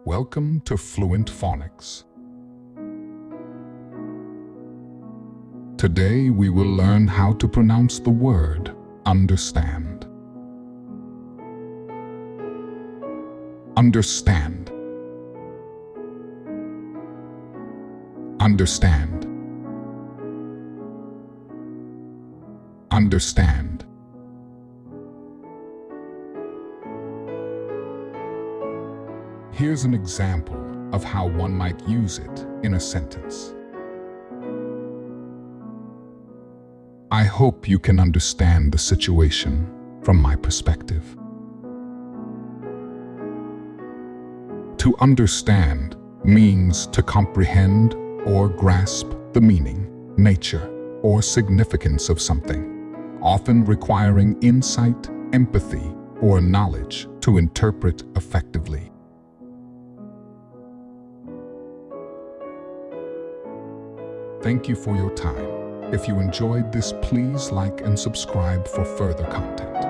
Welcome to Fluent Phonics. Today we will learn how to pronounce the word understand. Understand. Understand. Understand. Here's an example of how one might use it in a sentence. I hope you can understand the situation from my perspective. To understand means to comprehend or grasp the meaning, nature, or significance of something, often requiring insight, empathy, or knowledge to interpret effectively. Thank you for your time. If you enjoyed this, please like and subscribe for further content.